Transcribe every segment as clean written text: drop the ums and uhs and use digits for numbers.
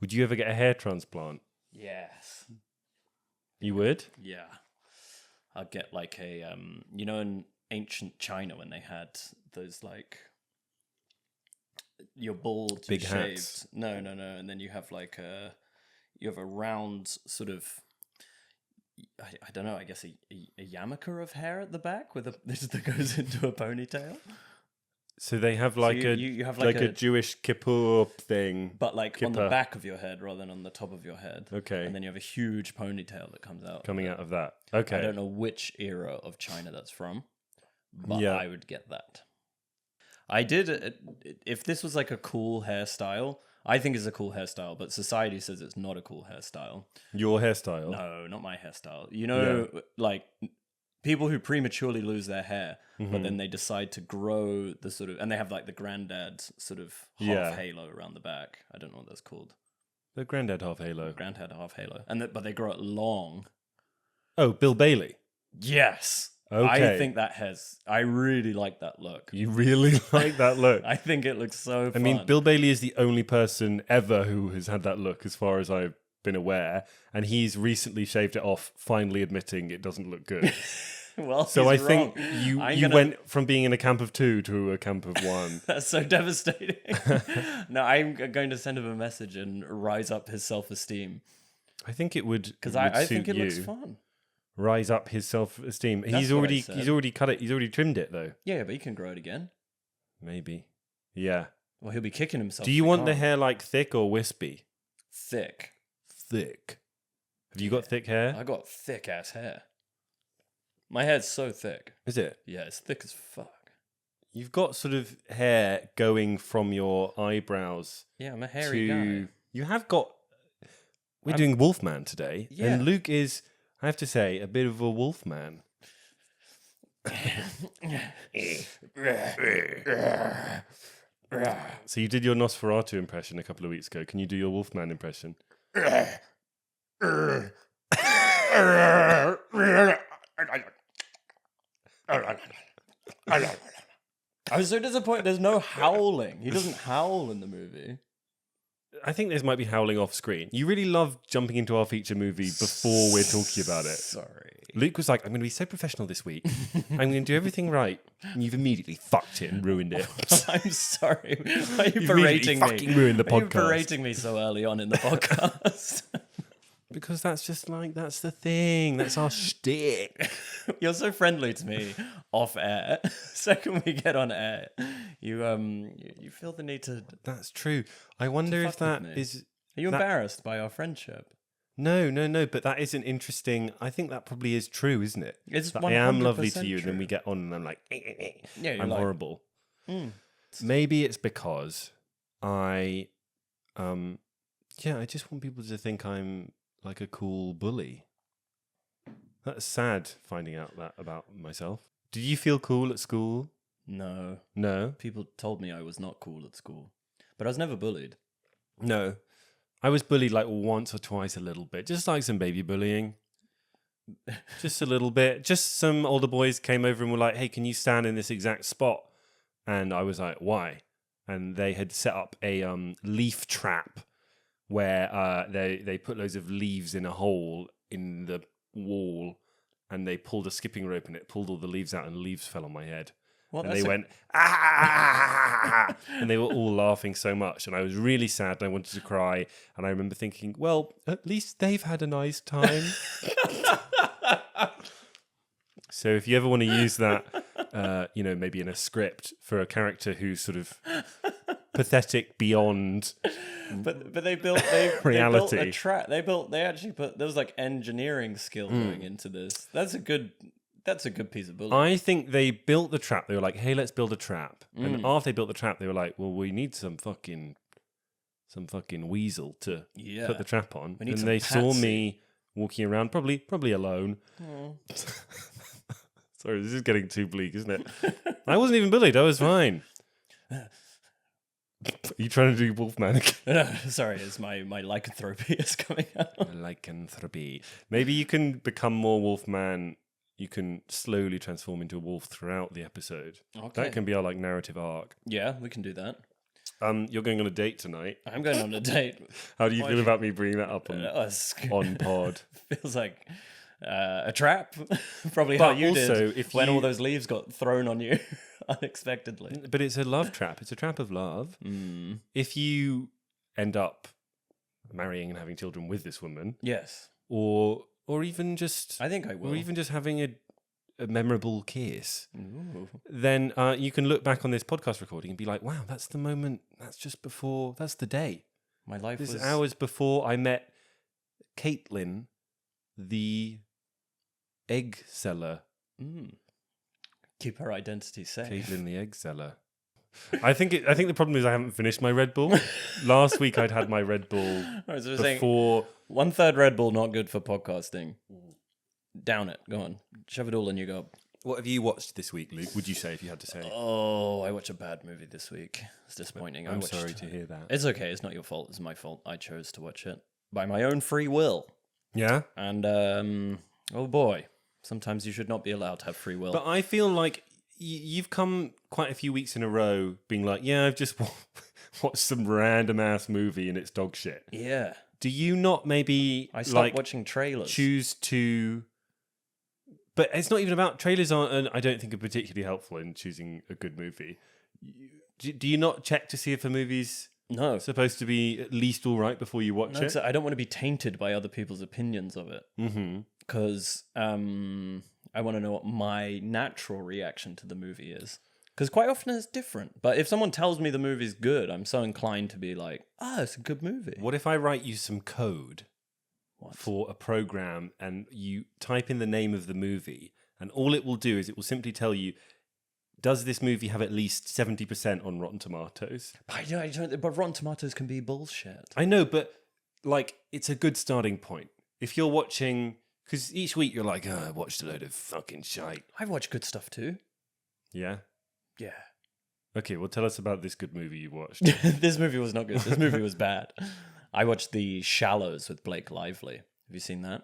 Would you ever get a hair transplant? Yes. You would? Yeah. I'd get like a, in ancient China when they had those like, you're bald, Big you're hats. shaved. No. And then you have like you have a round sort of, I don't know, I guess a yarmulke of hair at the back that goes into a ponytail. So they have like you have like a Jewish kippur thing. But like on the Kippah. back of your head rather than on the top of your head. Okay. And then you have a huge ponytail that comes out. Coming out of that. Okay. I don't know which era of China that's from, but Yeah. I would get that. I did, if this was like a cool hairstyle, I think it's a cool hairstyle, but society says it's not a cool hairstyle. Your hairstyle? No, not my hairstyle. You know, like people who prematurely lose their hair, but then they decide to grow the sort of, and they have like the granddad sort of half halo around the back. I don't know what that's called. The granddad half halo. Granddad half halo. But they grow it long. Oh, Bill Bailey. Yes. Okay. I think I really like that look. You really like that look. I think it looks so fun. I mean, Bill Bailey is the only person ever who has had that look, as far as I've been aware. And he's recently shaved it off, finally admitting it doesn't look good. Well, so he's I think wrong. you went from being in a camp of 2 to a camp of 1. That's so devastating. No, I'm going to send him a message and rise up his self-esteem. I think it would, because I think it looks fun. Rise up his self-esteem. That's He's what I already said. he's already cut it. He's already trimmed it though. Yeah, but he can grow it again. Maybe. Yeah. Well, he'll be kicking himself. Do you want the hair like thick or wispy? Thick? Thick. Have you got thick hair? I got thick ass hair. My hair's so thick. Is it? Yeah, it's thick as fuck. You've got sort of hair going from your eyebrows. Yeah, I'm a hairy guy. You have got. We're doing Wolfman today, Yeah. and Luke is, I have to say, a bit of a Wolfman. So you did your Nosferatu impression a couple of weeks ago. Can you do your Wolfman impression? I was so disappointed. There's no howling. He doesn't howl in the movie. I think this might be howling off screen. You really love jumping into our feature movie before we're talking about it. Sorry. Luke was like, I'm going to be so professional this week. I'm going to do everything right. And you've immediately fucked it and ruined it. I'm sorry. Why are you You've berating me? fucking ruined the Why are you podcast. berating me so early on in the podcast? Because that's just like, that's the thing. That's our shtick. You're so friendly to me off air. Second we get on air, you feel the need to. That's true. I wonder if fuck that with me. is... Are you embarrassed by our friendship? No, but that is an interesting... I think that probably is true, isn't it? It's That I am lovely 100% to you, and then true. we get on and I'm like, Yeah, you're I'm like, horrible. "Mm." Maybe it's because I just want people to think I'm like a cool bully. That's sad finding out that about myself. Did you feel cool at school? No. No? People told me I was not cool at school, but I was never bullied. No. I was bullied like once or twice a little bit, just like some baby bullying. Just a little bit. Just some older boys came over and were like, hey, can you stand in this exact spot? And I was like, why? And they had set up a leaf trap where they put loads of leaves in a hole in the wall, and they pulled a skipping rope and it pulled all the leaves out, and leaves fell on my head. Well, And they went, ah! And they were all laughing so much. And I was really sad and I wanted to cry. And I remember thinking, well, at least they've had a nice time. So if you ever want to use that, maybe in a script for a character who's sort of pathetic beyond But they built reality. They built a trap. They actually put there was like engineering skill going into this. That's a good piece of bullying. I think they built the trap. They were like, hey, let's build a trap. And after they built the trap, they were like, well, we need some fucking weasel to put the trap on. We need And some they saw patsy. me walking around, probably alone. Sorry, this is getting too bleak, isn't it? I wasn't even bullied. I was fine. Are you trying to do Wolfman again? No, sorry, it's my lycanthropy is coming out. Lycanthropy. Maybe you can become more Wolfman. You can slowly transform into a wolf throughout the episode. Okay. That can be our like narrative arc. Yeah, we can do that. You're going on a date tonight. I'm going on a date. How do you feel about me bringing that up on pod? Feels like a trap. Probably But how you also, did if when you- all those leaves got thrown on you unexpectedly. But it's a love trap. It's a trap of love. If you end up marrying and having children with this woman, Yes. or even just I think I will. or even just having a memorable kiss, Ooh. then you can look back on this podcast recording and be like, wow, that's the moment. That's just before. That's the day. My life This was is hours before I met Caitlin, the egg seller. Keep her identity safe. Caitlin, the egg seller. I think the problem is I haven't finished my Red Bull. Last week I'd had my Red Bull Alright, so we're saying before. 1/3 Red Bull not good for podcasting. Down it. Go on. Shove it all in your gob. What have you watched this week, Luke? Would you say, if you had to say? Oh, I watched a bad movie this week. It's disappointing. I'm sorry to hear that. It's okay. It's not your fault. It's my fault. I chose to watch it by my own free will. Yeah, And oh boy, sometimes you should not be allowed to have free will. but I feel like you've come quite a few weeks in a row being like, yeah, I've just watched some random ass movie and it's dog shit. yeah, Do you not maybe I stopped like watching trailers. choose to? But it's not even about trailers. Aren't I don't think are particularly helpful in choosing a good movie. Do you not check to see if a movie's No, supposed to be at least all right before you watch no, it? 'cause I don't want to be tainted by other people's opinions of it. Mm-hmm. Because I want to know what my natural reaction to the movie is. Because quite often it's different. But if someone tells me the movie's good, I'm so inclined to be like, it's a good movie. What if I write you some code for a program and you type in the name of the movie and all it will do is it will simply tell you, does this movie have at least 70% on Rotten Tomatoes? But Rotten Tomatoes can be bullshit. I know, but like it's a good starting point. If you're watching, because each week you're like, I watched a load of fucking shite. I've watched good stuff too. Yeah? Yeah. Okay, well tell us about this good movie you watched. This movie was not good. This movie was bad. I watched The Shallows with Blake Lively. Have you seen that?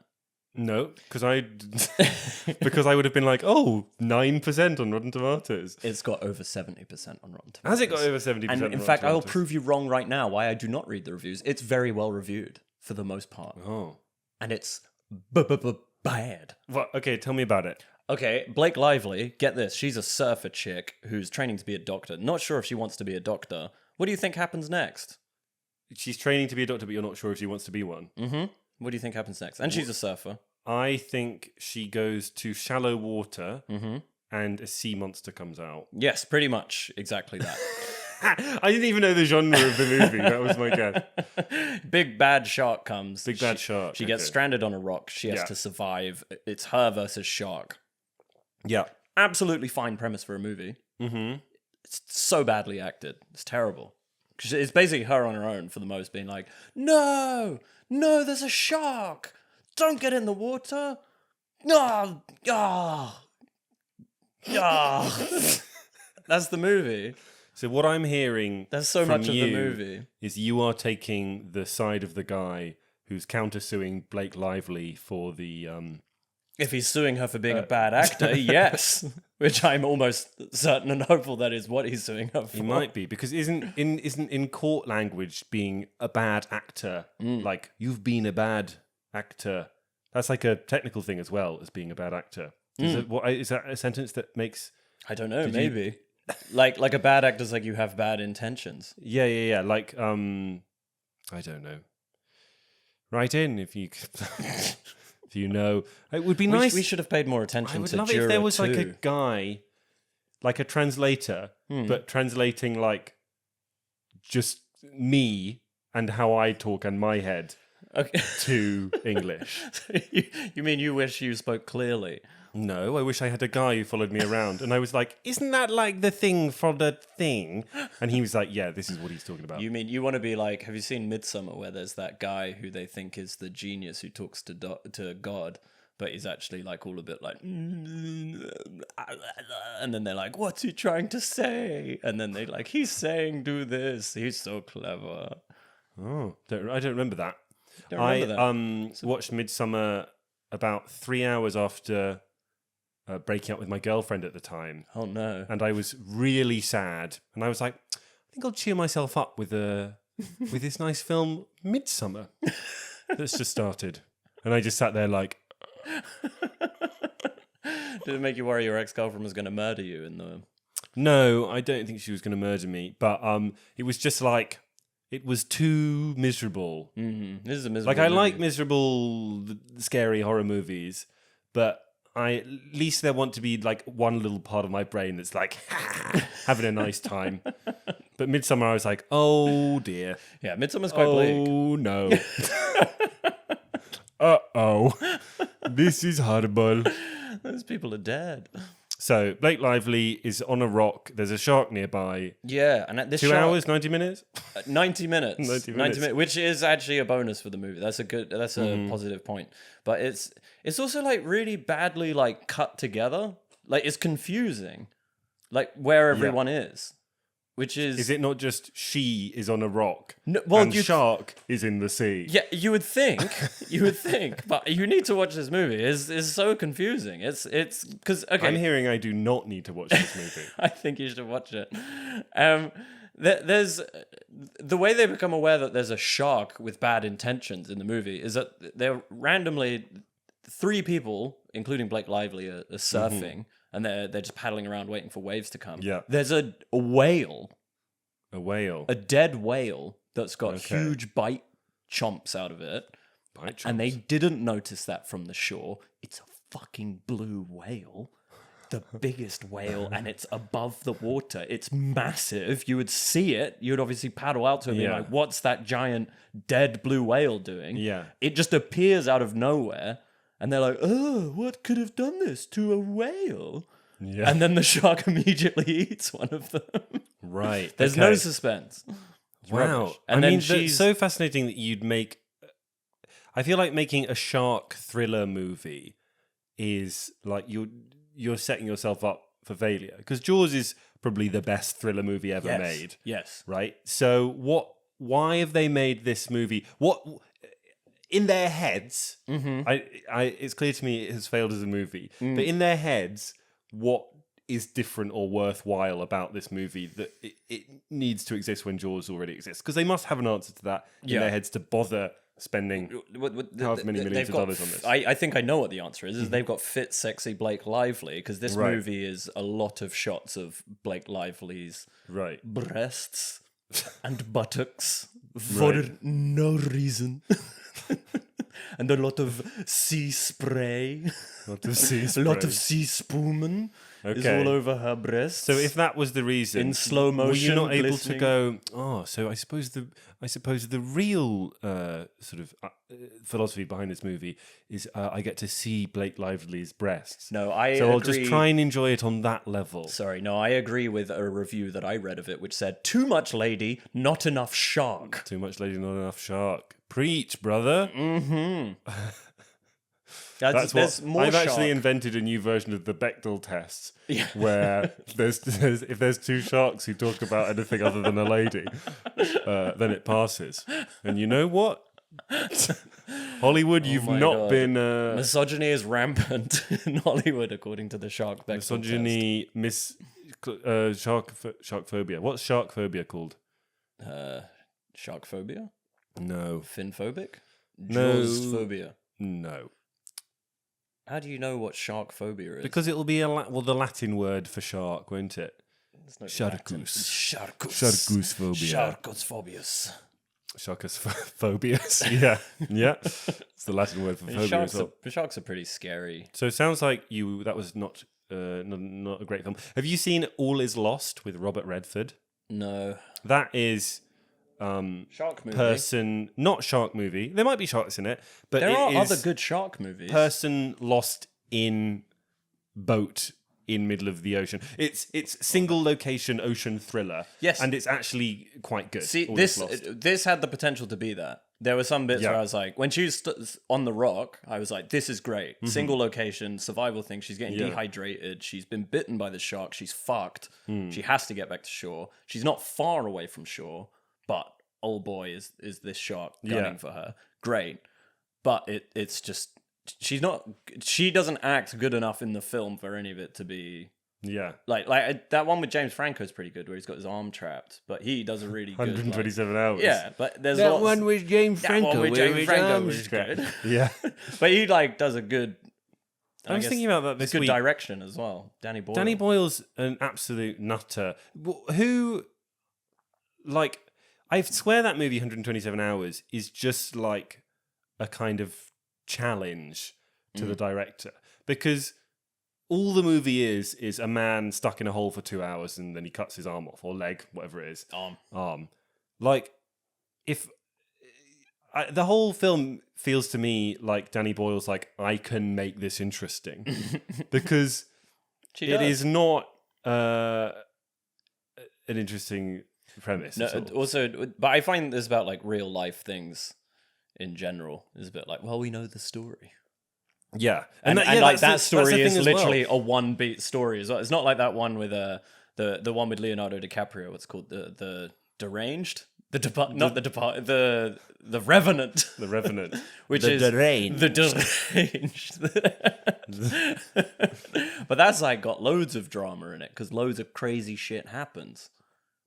No, because I would have been like, 9% on Rotten Tomatoes. It's got over 70% on Rotten Tomatoes. Has it got over 70%? And in on Rotten fact, I will Tomatoes? prove you wrong right now why I do not read the reviews. It's very well reviewed for the most part. Oh. And it's bad. Well, okay, tell me about it. Okay, Blake Lively, get this. She's a surfer chick who's training to be a doctor. Not sure if she wants to be a doctor. What do you think happens next? She's training to be a doctor, but you're not sure if she wants to be one. Mm-hmm. What do you think happens next? And she's a surfer. I think she goes to shallow water Mm-hmm. and a sea monster comes out. Yes, pretty much exactly that. I didn't even know the genre of the movie. That was my guess. Big bad shark comes. Big bad shark. She gets okay. stranded on a rock. She has Yeah. to survive. It's her versus shark. Yeah. Absolutely fine premise for a movie. Mm-hmm. It's so badly acted. It's terrible. 'Cause it's basically her on her own for the most, being like, no, there's a shark. Don't get in the water. No, That's the movie. So what I'm hearing That's so from much of the you movie. is you are taking the side of the guy who's countersuing Blake Lively for the If he's suing her for being a bad actor, yes. Which I'm almost certain and hopeful that is what he's suing her for. he might be, because isn't in court language being a bad actor like you've been a bad actor? That's like a technical thing as well as being a bad actor. Is that a sentence that makes? I don't know, maybe. Like a bad actor's like you have bad intentions. Yeah. Like I don't know. Write in if you if you know. It would be nice. We should have paid more attention I would to love it Juror if there was 2. like a guy, like a translator, but translating like just me and how I talk and my head Okay. to English. You mean you wish you spoke clearly? No, I wish I had a guy who followed me around and I was like, isn't that like the thing for the thing? And he was like, yeah, this is what he's talking about. You mean you want to be like, have you seen Midsummer where there's that guy who they think is the genius who talks to God, but he's actually like all a bit like, and then they're like, what's he trying to say? And then they like, he's saying do this. He's so clever. Oh, I don't remember that. Don't remember that. Watched Midsummer about 3 hours after breaking up with my girlfriend at the time. Oh no. And I was really sad. And I was like, think I'll cheer myself up with this nice film, Midsummer, that's just started. And I just sat there like, Did it make you worry your ex-girlfriend was going to murder you in the... no, I don't think she was going to murder me. But it was just like, it was too miserable. Mm-hmm. This is a miserable Like, I movie. like miserable, scary horror movies, but at least there want to be like one little part of my brain that's like, having a nice time. But Midsummer, I was like, oh dear. Yeah, Midsummer's quite bleak. Oh no. Uh-oh. This is horrible. Those people are dead. So, Blake Lively is on a rock. There's a shark nearby. Yeah, and at this 2 hours, 90 minutes? 90 minutes. 90 minutes. Which is actually a bonus for the movie. That's a positive point. But it's also like really badly like cut together. Like it's confusing. Like where everyone is. Which is... Is it not just she is on a rock No, well, and shark is in the sea? Yeah, you would think, but you need to watch this movie. It's so confusing. It's because okay, I'm hearing I do not need to watch this movie. I think you should watch it. There's the way they become aware that there's a shark with bad intentions in the movie is that they're randomly 3 people, including Blake Lively, are surfing. And they're just paddling around waiting for waves to come. Yeah. There's a whale. A whale. A dead whale that's got huge bite chomps out of it. Bite chomps. And they didn't notice that from the shore. It's a fucking blue whale. The biggest whale, and it's above the water. It's massive. You would see it. You would obviously paddle out to it and be like, what's that giant dead blue whale doing? Yeah. It just appears out of nowhere. And they're like, oh, what could have done this to a whale? Yeah. And then the shark immediately eats one of them. Right. There's no suspense. It's wow. rubbish. And I then mean, she's it's so fascinating that you'd make... I feel like making a shark thriller movie is like you're setting yourself up for failure. Because Jaws is probably the best thriller movie ever made. Yes. Right? So why have they made this movie? In their heads, it's clear to me it has failed as a movie. But in their heads, what is different or worthwhile about this movie that it needs to exist when Jaws already exists? Because they must have an answer to that in their heads to bother spending however many millions of dollars on this. I think I know what the answer is they've got fit, sexy Blake Lively, because this movie is a lot of shots of Blake Lively's breasts and buttocks for no reason. And a lot of sea spray. A lot of sea spumen is all over her breasts. So if that was the reason, in slow motion, were you not able glistening. to go? So I suppose the real sort of philosophy behind this movie is I get to see Blake Lively's breasts. No, I'll just try and enjoy it on that level. Sorry, no, I agree with a review that I read of it, which said, "Too much lady, not enough shark." Too much lady, not enough shark. Preach, brother. Mm-hmm. That's what I've shark. actually invented a new version of the Bechdel test, where if there's 2 sharks who talk about anything other than a lady, then it passes. And you know what? Hollywood, you've not been... Misogyny is rampant in Hollywood, according to the shark Bechdel misogyny, sharkphobia. What's sharkphobia called? Sharkphobia? No. Finphobic? No. Jawsphobia? No. How do you know what shark phobia is? Because it'll be the Latin word for shark, won't it? Sharkus. Sharkusphobia. Sharkosphobius. Sharkosphobias. Yeah. It's the Latin word for phobia as well. Sharks are pretty scary. So it sounds like that was not a great film. Have you seen All Is Lost with Robert Redford? No. That is... shark movie. Not shark movie. There might be sharks in it, but there are other good shark movies. Person lost in boat in middle of the ocean. It's single location ocean thriller. Yes, and it's actually quite good. See, this had the potential to be that. There were some bits where I was like, when she was on the rock, I was like, this is great. Mm-hmm. Single location, survival thing. She's getting dehydrated. She's been bitten by the shark. She's fucked. She has to get back to shore. She's not far away from shore. But old boy is this shark gunning for her. Great. But it's just she doesn't act good enough in the film for any of it to be Yeah. Like that one with James Franco is pretty good, where he's got his arm trapped, but he does a really good 127 hours. Yeah, but there's that lots, one with James Franco. That one with James Franco was good. good. Yeah. But he like does a good. I was thinking about that this good week. Direction as well. Danny Boyle. Danny Boyle's an absolute nutter. Who, like, I swear that movie 127 Hours is just like a kind of challenge to the director, because all the movie is a man stuck in a hole for 2 hours and then he cuts his arm off, or leg, whatever it is. Arm. Like, if the whole film feels to me like Danny Boyle's like, I can make this interesting, because it is not an interesting premise. No, also, but I find this about like real life things in general is a bit like, well, we know the story. Yeah, and like that story is literally a one beat story as well. It's not like that one with the one with Leonardo DiCaprio. What's called the Deranged, the Revenant, the Revenant, which the is deranged. The Deranged. But that's like got loads of drama in it because loads of crazy shit happens.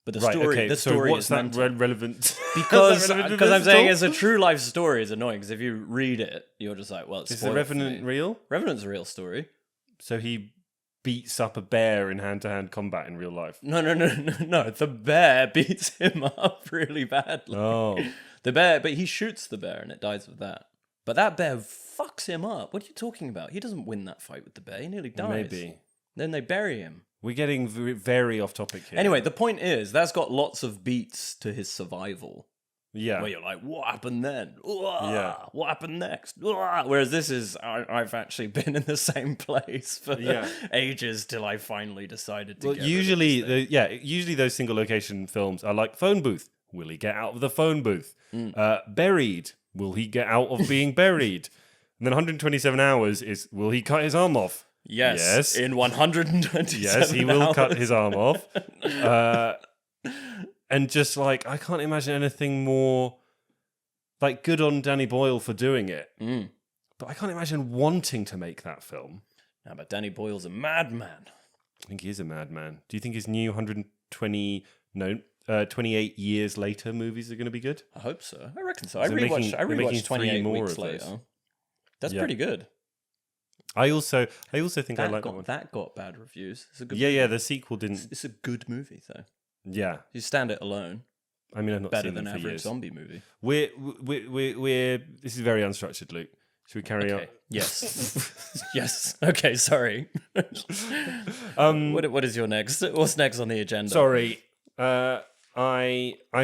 But the story what's is that relevant? Because I'm saying it's a true life story is annoying, because if you read it, you're just like, well, it's is the Revenant real? Revenant's a real story. So he beats up a bear in hand-to-hand combat in real life. No. The bear beats him up really badly. Oh. The bear, but he shoots the bear and it dies with that. But that bear fucks him up. What are you talking about? He doesn't win that fight with the bear. He nearly dies. Maybe. Then they bury him. We're getting very off topic here. Anyway, the point is, that's got lots of beats to his survival. Yeah. Where you're like, what happened then? Yeah. What happened next? Whereas this is, I've actually been in the same place for ages till I finally decided to get usually, rid of this thing. usually those single location films are like phone booth. Will he get out of the phone booth? Buried. Will he get out of being buried? And then 127 hours is, will he cut his arm off? Yes. In 127 Yes, he will hours. cut his arm off. And just like, I can't imagine anything more like good on Danny Boyle for doing it. But I can't imagine wanting to make that film. No, but Danny Boyle's a madman. I think he is a madman. Do you think his new 28 years later movies are going to be good? I hope so. I reckon so. I rewatched 28 weeks later. That's pretty good. I also think I like that one. That got bad reviews. It's a good movie. The sequel didn't. It's a good movie though. Yeah, you stand it alone. I mean, I've not better seen than them for average years. zombie movie. We're this is very unstructured, Luke. Should we carry on? Yes. Yes. Okay. Sorry. What is your next? What's next on the agenda? Sorry. I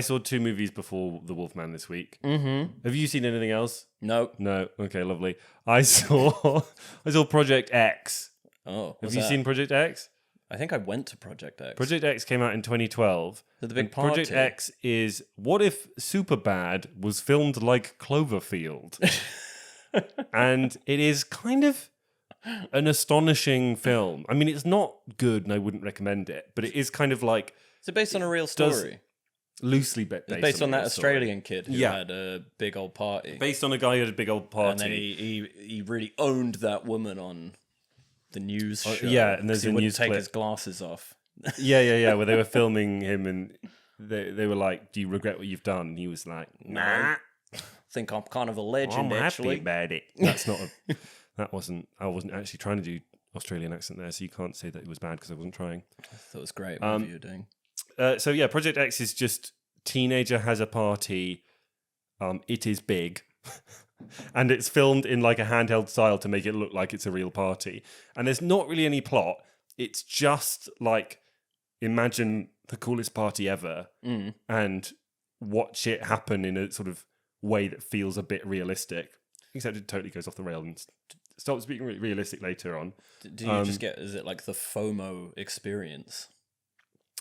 saw 2 movies before The Wolfman this week. Mm-hmm. Have you seen anything else? No. Okay, lovely. I saw Project X. Oh, have you seen Project X? I think I went to Project X. Project X came out in 2012. The big party. Project X is, what if Superbad was filmed like Cloverfield? And it is kind of an astonishing film. I mean, it's not good and I wouldn't recommend it, but it is kind of like... Is it based on a real story? Loosely based on that Australian kid who had a big old party. Based on a guy who had a big old party. And then he really owned that woman on the news show. Yeah, and there's a news take clip. his glasses off. Yeah, where they were filming him and they were like, do you regret what you've done? And he was like, nah. I think I'm kind of a legend, I'm actually. happy about it. That's not I wasn't actually trying to do Australian accent there, so you can't say that it was bad because I wasn't trying. I thought it was great what you were doing. Project X is just teenager has a party. It is big. And it's filmed in like a handheld style to make it look like it's a real party. And there's not really any plot. It's just like, imagine the coolest party ever and watch it happen in a sort of way that feels a bit realistic. Except it totally goes off the rail and stops being realistic later on. Do you just get, is it like the FOMO experience?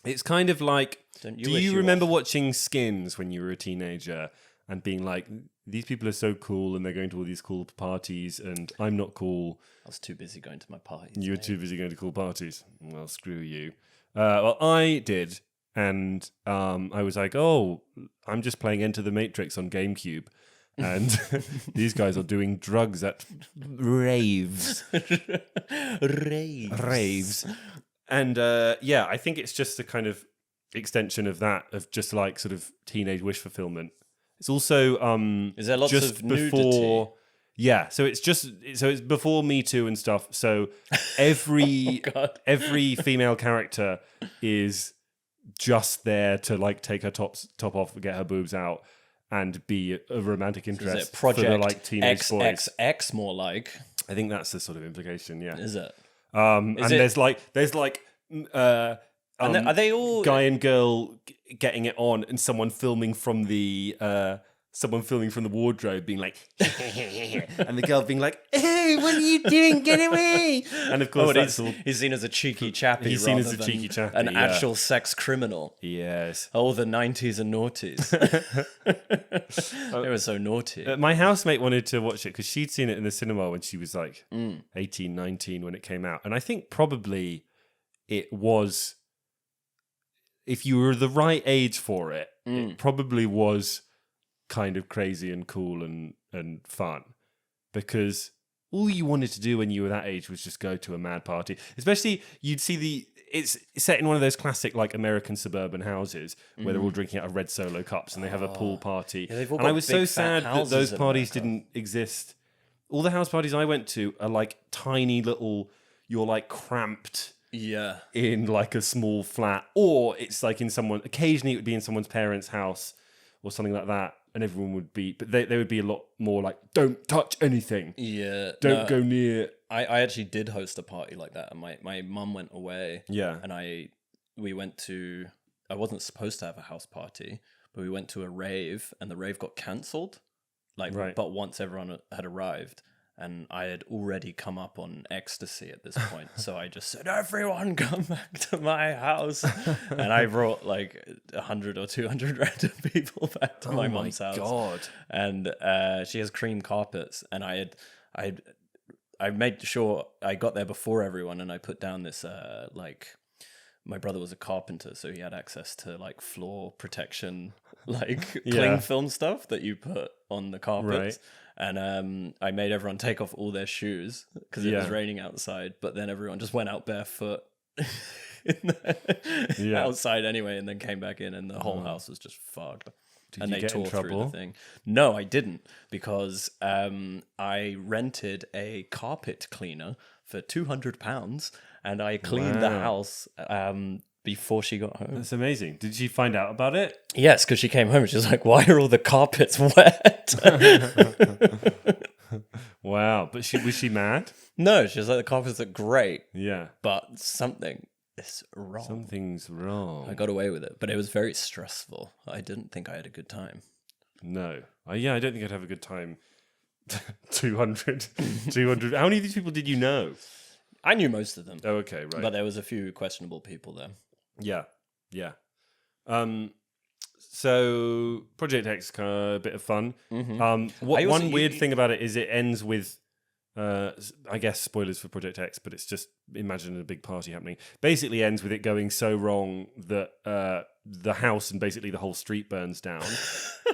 It's kind of like, do you remember watching Skins when you were a teenager and being like, these people are so cool and they're going to all these cool parties and I'm not cool. I was too busy going to my parties. You were too busy going to cool parties. Well, screw you. Well, I did. And I was like, oh, I'm just playing Enter the Matrix on GameCube. And these guys are doing drugs at raves. Raves. And yeah, I think it's just a kind of extension of that, of just like sort of teenage wish fulfillment. It's also Is there lots just of nudity? before. Yeah, so it's before Me Too and stuff. So every every female character is just there to like take her top off, get her boobs out, and be a romantic interest Is it Project for the like teenage boys. XXX more like? I think that's the sort of implication. Yeah, Is it? and there's like And are they all guy and girl getting it on, and someone filming from the wardrobe, being like, and the girl being like, "Hey, what are you doing? Get away!" And of course, he's seen as a cheeky chappy. He's seen as a cheeky chappy, an actual sex criminal. Yes. Oh, the 90s and noughties. They were so naughty. My housemate wanted to watch it because she'd seen it in the cinema when she was like 18, 19 when it came out, and I think probably it was, if you were the right age for it, it probably was kind of crazy and cool and fun, because all you wanted to do when you were that age was just go to a mad party. Especially you'd see it's set in one of those classic like American suburban houses where they're all drinking out of red Solo cups and they have a pool party. Yeah, they've all and I got was big, so fat sad that houses those in parties America. didn't exist. All the house parties I went to are like tiny little, you're like cramped Yeah. in like a small flat, or it's like occasionally it would be in someone's parents' house or something like that, and everyone would be, but they would be a lot more like, don't touch anything. Yeah. Don't go near. I actually did host a party like that, and my mum went away. Yeah. And we went to, I wasn't supposed to have a house party, but we went to a rave, and the rave got cancelled. Like, Right. but once everyone had arrived, and I had already come up on ecstasy at this point, so I just said, "Everyone, come back to my house," and I brought like 100 or 200 random people back to my mum's house. God. And she has cream carpets, and I made sure I got there before everyone, and I put down this like, my brother was a carpenter, so he had access to like floor protection, like cling film stuff that you put on the carpets. Right. And I made everyone take off all their shoes because it was raining outside, but then everyone just went out barefoot outside anyway, and then came back in, and the whole house was just fogged. Did And you they get in tore through trouble? the thing. No, I didn't, because I rented a carpet cleaner for £200, and I cleaned the house before she got home. That's amazing. Did she find out about it? Yes, because she came home and she was like, "Why are all the carpets wet?" Wow. But was she mad? No, she was like, "The carpets are great, Yeah. but something is wrong." Something's wrong. I got away with it, but it was very stressful. I didn't think I had a good time. No. Yeah, I don't think I'd have a good time. 200. How many of these people did you know? I knew most of them, Oh, okay, right. but there was a few questionable people there. Yeah. So Project X, a bit of fun. One weird thing about it is it ends with, I guess spoilers for Project X, but it's just, imagine a big party happening. Basically ends with it going so wrong that the house and basically the whole street burns down.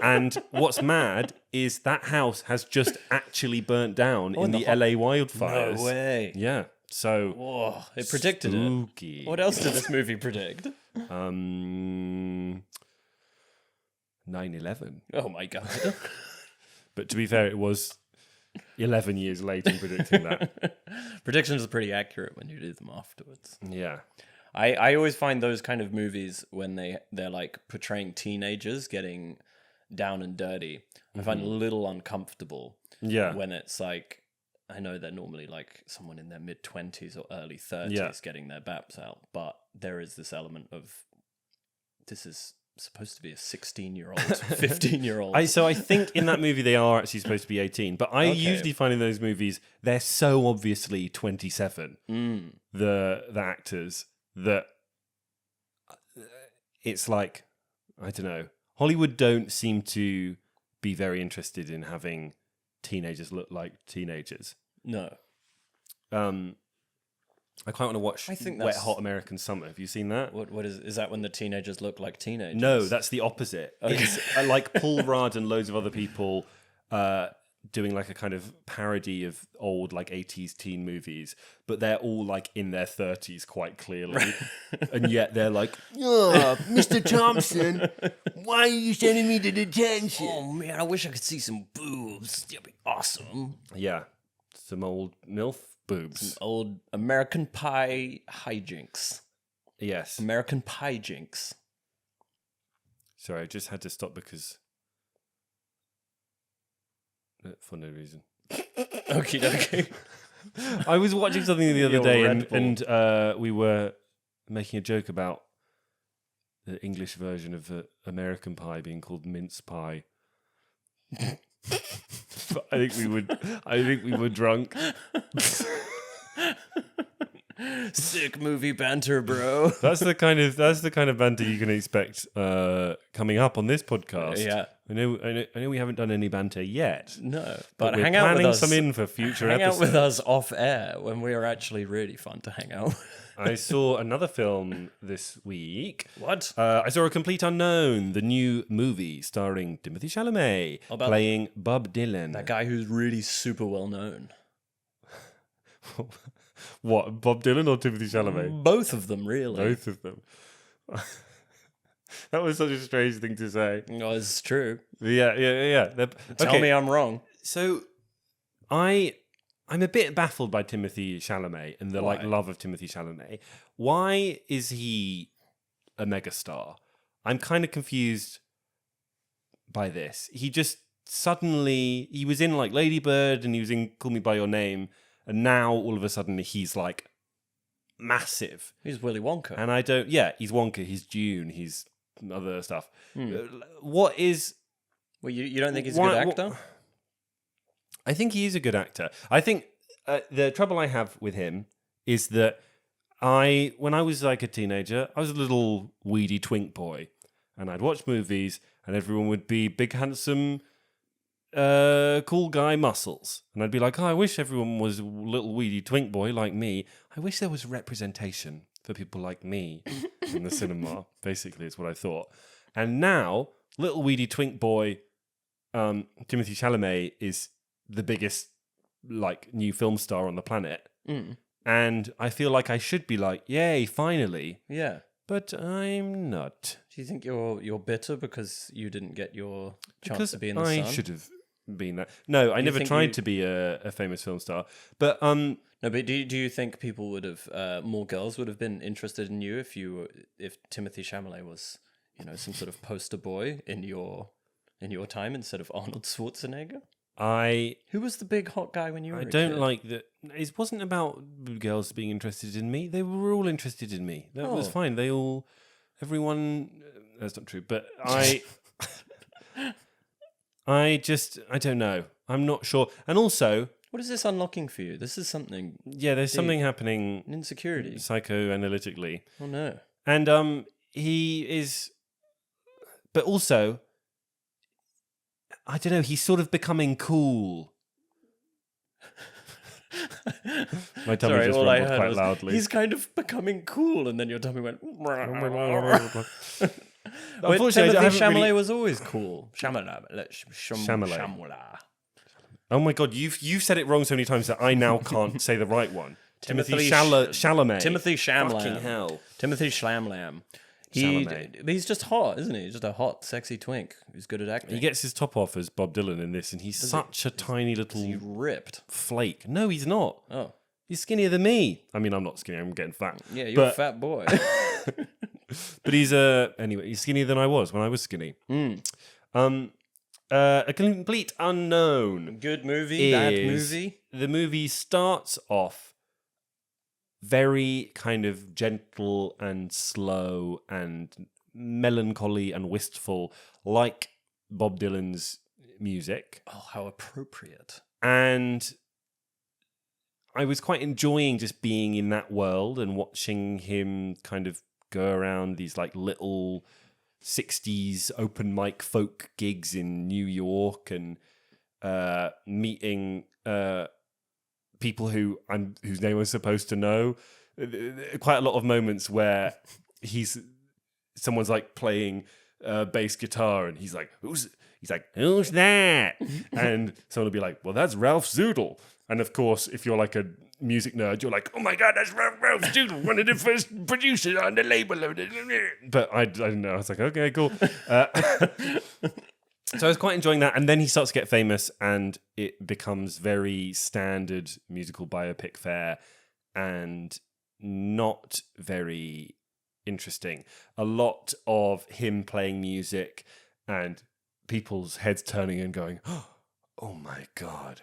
And what's mad is that house has just actually burnt down in the LA wildfires. No way. Yeah. So Whoa, it predicted spooky. it. What else did this movie predict? 9/11. Oh my god. But to be fair, it was 11 years late in predicting that. Predictions are pretty accurate when you do them afterwards. Yeah. I always find those kind of movies when they're like portraying teenagers getting down and dirty, I find a little uncomfortable. Yeah. When it's like, I know they're normally like someone in their mid-20s or early 30s getting their baps out, but there is this element of, this is supposed to be a 16-year-old, 15-year-old. So I think in that movie they are actually supposed to be 18, but I usually find in those movies they're so obviously 27, the actors, that it's like, I don't know, Hollywood don't seem to be very interested in having teenagers look like teenagers. No. I quite want to watch Wet Hot American Summer. Have you seen that? What is that when the teenagers look like teenagers? No, that's the opposite. Okay. It's like Paul Rudd and loads of other people doing like a kind of parody of old like 80s teen movies, but they're all like in their 30s quite clearly. And yet they're like, oh, Mr. Thompson, why are you sending me to detention? Oh man, I wish I could see some boobs. That'd be awesome. Yeah, some old MILF boobs. Some old American Pie hijinks. Yes. American Pie jinx. Sorry, I just had to stop because... for no reason. Okay. I was watching something the other Your day Red and we were making a joke about the English version of American pie being called mince pie. But I think we were drunk. Sick movie banter, bro. That's the kind of banter you can expect coming up on this podcast. Yeah. I know we haven't done any banter yet. No, But we're hang out with planning us. some in for future Hang episodes. out with us off air when we are actually really fun to hang out. I saw another film this week. What? I saw A Complete Unknown, the new movie starring Timothée Chalamet About playing Bob Dylan. that guy who's really super well known. What, Bob Dylan or Timothée Chalamet? Both of them, really. Both of them. That was such a strange thing to say. No, it's true. Yeah. Tell me I'm wrong. So, I'm a bit baffled by Timothée Chalamet and the Why? love of Timothée Chalamet. Why is he a megastar? I'm kind of confused by this. He just suddenly he was in like Lady Bird and he was in Call Me by Your Name, and now all of a sudden he's like massive. He's Willy Wonka. And I don't. Yeah, he's Wonka. He's Dune. He's other stuff. What is? Well, you don't think he's a good actor? I think he is a good actor. I think the trouble I have with him is that when I was like a teenager, I was a little weedy twink boy, and I'd watch movies, and everyone would be big, handsome, cool guy muscles, and I'd be like, oh, I wish everyone was a little weedy twink boy like me. I wish there was representation for people like me in the cinema. Basically, is what I thought. And now, little weedy twink boy, Timothée Chalamet is the biggest like new film star on the planet, and I feel like I should be like, yay, finally. Yeah. But I'm not. Do you think you're bitter because you didn't get your chance Because to be in the I sun? should have been that. No, I never think tried you- to be a famous film star. But No, but do you think people would have more girls would have been interested in you if Timothée Chalamet was some sort of poster boy in your time instead of Arnold Schwarzenegger? Who was the big hot guy when you were I a don't kid? like that. It wasn't about girls being interested in me. They were all interested in me. That was Oh. fine. Everyone. That's not true. But I don't know. I'm not sure. And also, What is this unlocking for you? This is something, yeah, there's something happening an insecurity. psychoanalytically. Oh no. And he is, but also, I don't know, he's sort of becoming cool. My tummy Sorry, just all I rumbled heard quite was, loudly. he's kind of becoming cool, and then your tummy went. Unfortunately, Timothée I haven't Chalamet really- was always cool. Chalamet. Chalamet. Oh my god, you've said it wrong so many times that I now can't say the right one. Timothée Chalamet. Timothy Chalamet. Fucking hell. Timothy Chalamet. Chalamet. He's just hot, isn't he? He's just a hot, sexy twink who's good at acting. He gets his top off as Bob Dylan in this, and he's such a tiny little He's ripped. flake. No, he's not. Oh, He's skinnier than me. I mean, I'm not skinny. I'm getting fat. yeah, you're a But- fat boy. But he's anyway, he's skinnier than I was when I was skinny. A Complete Unknown. Good movie, bad is- movie. The movie starts off very kind of gentle and slow and melancholy and wistful, like Bob Dylan's music. Oh, how appropriate. And I was quite enjoying just being in that world and watching him kind of go around these like little 60s open mic folk gigs in New York and meeting people whose name I'm supposed to know. Quite a lot of moments where someone's like playing bass guitar and he's like, he's like, who's that? And someone will be like, well, that's Ralph Zoodle. And of course, if you're like a music nerd, you're like, oh my God, that's Ralph Zoodle, one of the first producers on the label. But I didn't know. I was like, okay, cool. So I was quite enjoying that. And then he starts to get famous and it becomes very standard musical biopic fare and not very interesting. A lot of him playing music and people's heads turning and going, oh my God.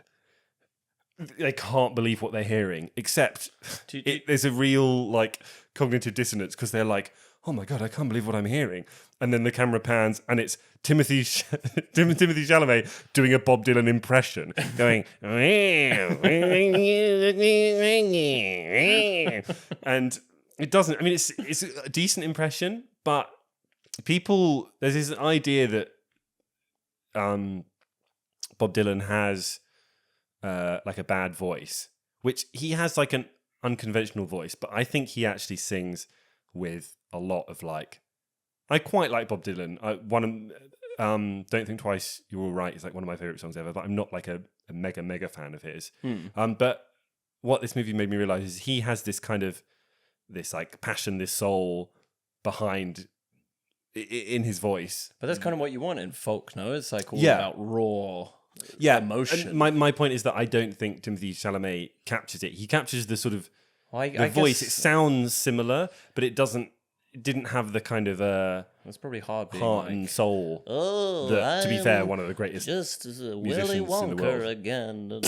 They can't believe what they're hearing, except there's a real like cognitive dissonance because they're like, oh my God, I can't believe what I'm hearing. And then the camera pans and it's Timothy Chalamet doing a Bob Dylan impression, going, and it doesn't, I mean, it's a decent impression, but there's this idea that Bob Dylan has like a bad voice, which he has like an unconventional voice, but I think he actually sings with a lot of like, I quite like Bob Dylan. Don't Think Twice, You're All Right is like one of my favorite songs ever, but I'm not like a mega fan of his. But what this movie made me realize is he has this kind of this like passion, this soul behind in his voice. But that's kind of what you want in folk, no? It's like all about raw emotion. And my point is that I don't think Timothy Chalamet captures it. He captures the sort of the voice. It sounds similar, but it didn't have the kind of it's probably heart and soul. To be fair, one of the greatest just musicians Willy in the Wonka world. Again.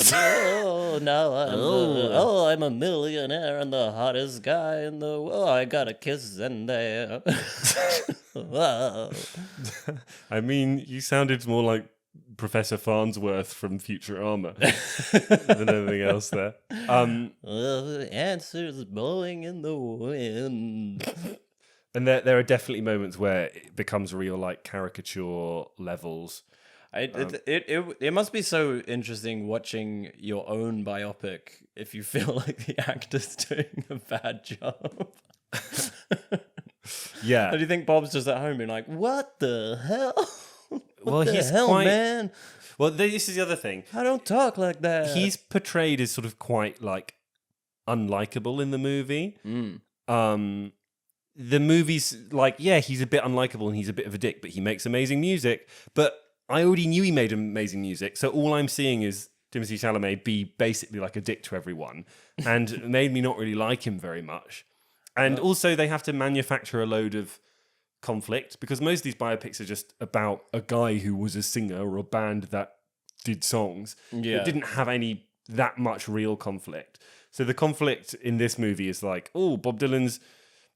I'm a millionaire and the hottest guy in the world. I got a kiss in there. I mean, you sounded more like Professor Farnsworth from Futurama than anything else there. The answer's blowing in the wind. And there are definitely moments where it becomes real, like caricature levels. It must be so interesting watching your own biopic if you feel like the actor's doing a bad job. Yeah. Or do you think Bob's just at home being like, what the hell? He's man? Well, this is the other thing. I don't talk like that. He's portrayed as sort of quite like unlikable in the movie. The movie's like, yeah, he's a bit unlikable and he's a bit of a dick, but he makes amazing music. But I already knew he made amazing music, so all I'm seeing is Timothée Chalamet be basically like a dick to everyone, and it made me not really like him very much. And also, they have to manufacture a load of conflict because most of these biopics are just about a guy who was a singer or a band that did songs. Yeah. It didn't have that much real conflict. So the conflict in this movie is like, oh, Bob Dylan's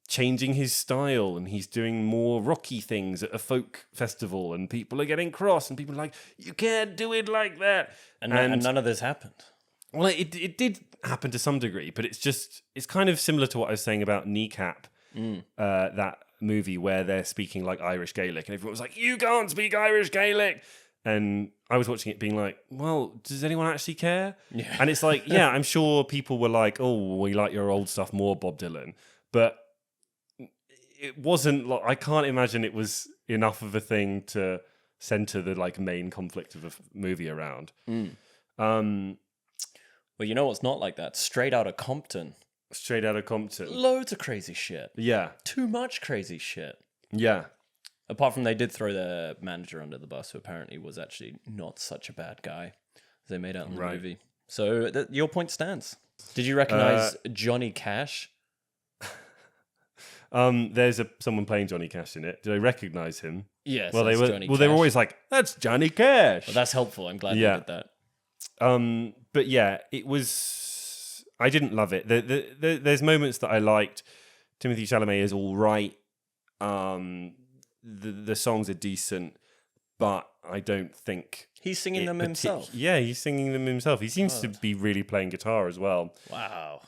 changing his style and he's doing more rocky things at a folk festival and people are getting cross and people are like, you can't do it like that. And none of this happened. Well, it did happen to some degree, but it's kind of similar to what I was saying about Kneecap, that movie where they're speaking like Irish Gaelic and everyone was like, you can't speak Irish Gaelic. And I was watching it being like, well, does anyone actually care? Yeah. And it's like, yeah, I'm sure people were like, oh, we like your old stuff more, Bob Dylan. But it wasn't like, I can't imagine it was enough of a thing to center the like main conflict of a movie around. Well, you know what's not like that? Straight Outta Compton. Straight Outta Compton. Loads of crazy shit. Yeah. Too much crazy shit. Yeah. Apart from they did throw their manager under the bus, who apparently was actually not such a bad guy as they made out in the movie. So your point stands. Did you recognize Johnny Cash? There's someone playing Johnny Cash in it. Did I recognize him? Yes. Well, they were. Johnny Well, they were Cash. always like, "That's Johnny Cash." Well, that's helpful. I'm glad you did that. But yeah, it was. I didn't love it. There's moments that I liked. Timothée Chalamet is all right. The songs are decent, but I don't think He's singing them himself. Yeah, he's singing them himself. He seems to be really playing guitar as well. Wow.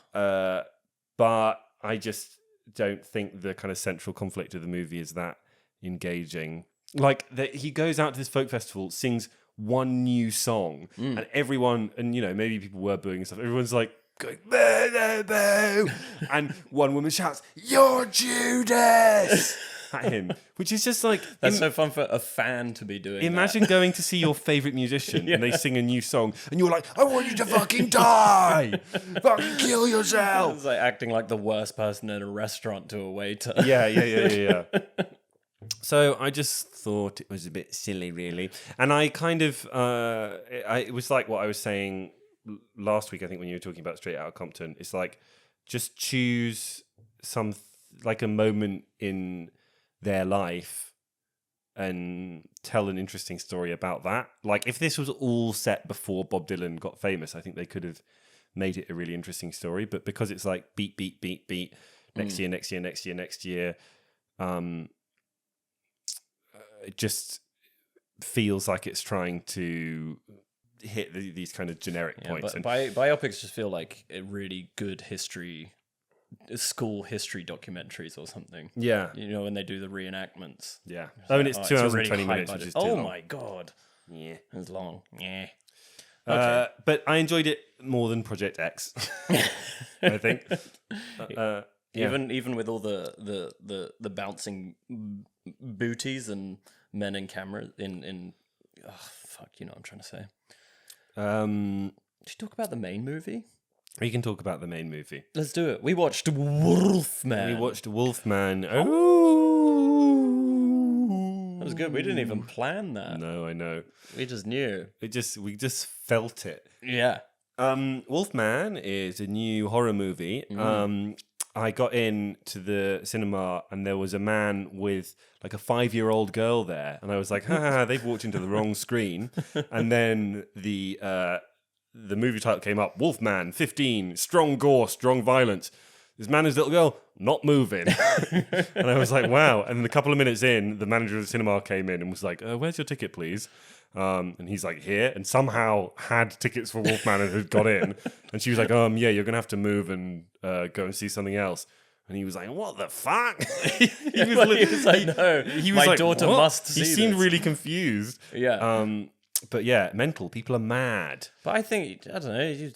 But I just don't think the kind of central conflict of the movie is that engaging. Like, he goes out to this folk festival, sings one new song, and everyone, and you know, maybe people were booing and stuff, everyone's like going, boo, boo, boo. And one woman shouts, "You're Judas!" at him, which is just like That's so fun for a fan to be doing. imagine going to see your favorite musician and they sing a new song and you're like, I want you to fucking die, fucking kill yourself. It's like acting like the worst person in a restaurant to a waiter. Yeah. So I just thought it was a bit silly, really. And I kind of, it was like what I was saying last week, I think, when you were talking about Straight Outta Compton. It's like, just choose like a moment in their life and tell an interesting story about that. Like, if this was all set before Bob Dylan got famous, I think they could have made it a really interesting story. But because it's like beat, next year, it just feels like it's trying to hit these kind of generic points. But biopics just feel like a really good school history documentaries or something. Yeah. You know, when they do the reenactments. Yeah. And it's 2 hours and 20 minutes, budget. which is too long. Oh my God. Yeah. It's long. Yeah. But I enjoyed it more than Project X, I think. Even with all the bouncing booties and men in camera in you know what I'm trying to say. Should you talk about the main movie? We can talk about the main movie. Let's do it. We watched Wolfman. Oh, that was good. We didn't even plan that. No, I know. We just knew. We just felt it. Yeah. Wolfman is a new horror movie. I got into the cinema and there was a man with like a 5-year-old girl there, and I was like, they've walked into the wrong screen. And then the movie title came up, Wolfman, 15, strong gore, strong violence. This man and his little girl, not moving. And I was like, wow. And then a couple of minutes in, the manager of the cinema came in and was like, where's your ticket, please? And he's like, here, and somehow had tickets for Wolfman and had got in. And she was like, yeah, you're going to have to move and go and see something else. And he was like, what the fuck? he was like, no, my daughter must see this. He seemed really confused. Yeah. But yeah, mental. People are mad. But I think, I don't know,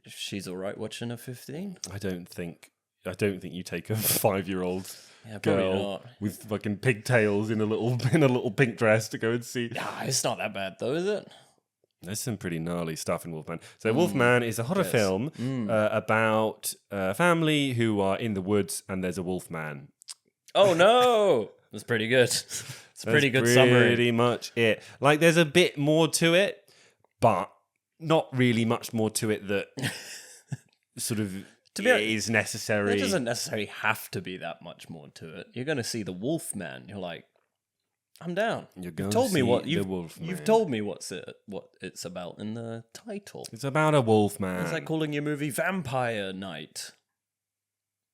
she's all right watching a 15. I don't think you take a 5-year-old Yeah, girl with fucking pigtails in a little pink dress to go and see. Yeah, it's not that bad though, is it? There's some pretty gnarly stuff in Wolfman. So Wolfman is a horror film about a family who are in the woods and there's a wolfman. Oh no! That's pretty good. It's a pretty good summary. Pretty much it. Like, there's a bit more to it, but not really much more to it that sort of is necessary. It doesn't necessarily have to be that much more to it. You're going to see the Wolfman. You're like, I'm down. You've told me what it's about in the title. It's about a wolfman. It's like calling your movie Vampire Night.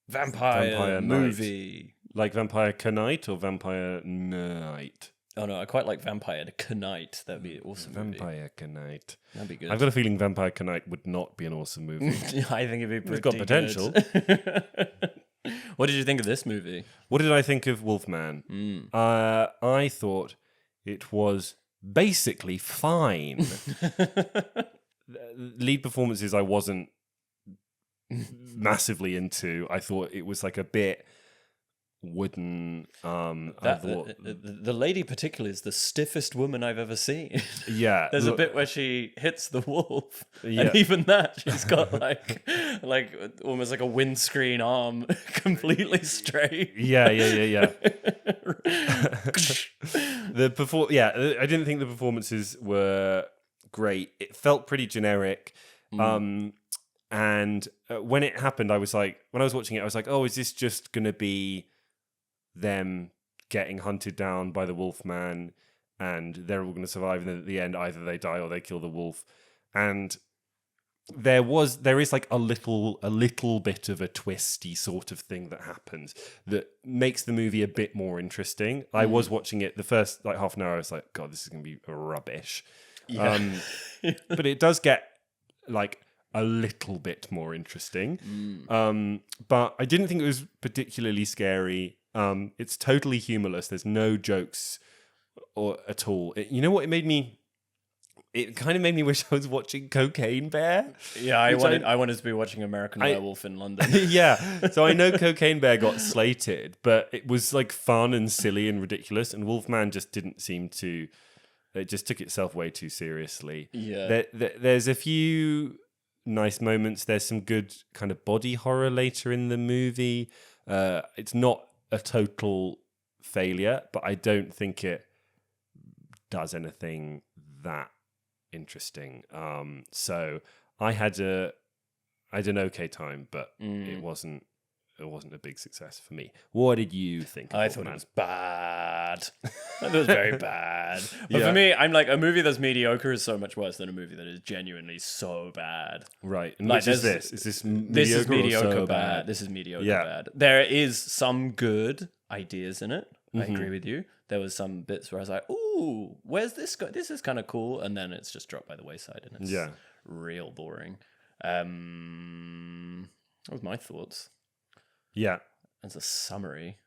Vampire movie. Night. Like Vampire Knight or Vampire Night? Oh no, I quite like Vampire Knight. That'd be an awesome. Vampire Knight. That'd be good. I've got a feeling Vampire Knight would not be an awesome movie. I think it'd be pretty It's got potential. What did you think of this movie? What did I think of Wolfman? I thought it was basically fine. Lead performances I wasn't massively into. I thought it was like a bit wooden. The lady particularly is the stiffest woman I've ever seen. Yeah. There's a bit where she hits the wolf, and even that, she's got like almost like a windscreen arm completely straight. Yeah. I didn't think the performances were great. It felt pretty generic. And when it happened, when I was watching it, I was like, oh, is this just going to be them getting hunted down by the Wolfman and they're all going to survive, and then at the end either they die or they kill the wolf? And there is like a little bit of a twisty sort of thing that happens that makes the movie a bit more interesting. I was watching it the first like half an hour, I was like, God, this is going to be rubbish. Yeah. But it does get like a little bit more interesting. But I didn't think it was particularly scary. It's totally humorless. There's no jokes at all. You know what it made me it kind of made me wish I was watching Cocaine Bear. Yeah, I wanted to be watching American Werewolf in London. Yeah, so I know Cocaine Bear got slated, but it was like fun and silly and ridiculous, and Wolfman just didn't seem to. It just took itself way too seriously. Yeah, there's a few nice moments. There's some good kind of body horror later in the movie. It's not a total failure, but I don't think it does anything that interesting. So I had an okay time, but it wasn't a big success for me. What did you think of I thought it was bad. It was very bad. But for me, I'm like, a movie that's mediocre is so much worse than a movie that is genuinely so bad. Right. And which is this? Is this mediocre or so bad? This is mediocre bad. There is some good ideas in it. I agree with you. There was some bits where I was like, ooh, where's this go? This is kind of cool. And then it's just dropped by the wayside and it's real boring. That was my thoughts. Yeah. As a summary.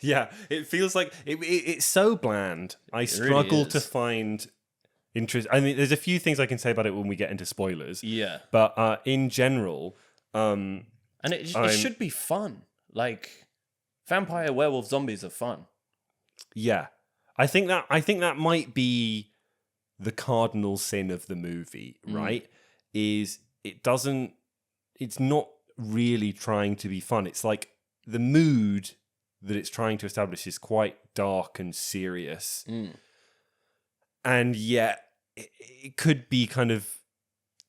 Yeah. It feels like it's so bland. I struggle to find interest. I mean, there's a few things I can say about it when we get into spoilers. Yeah. But in general... and it should be fun. Like... Vampire, werewolf, zombies are fun. Yeah, I think that might be the cardinal sin of the movie, right? Is it's not really trying to be fun. It's like the mood that it's trying to establish is quite dark and serious. And yet it could be kind of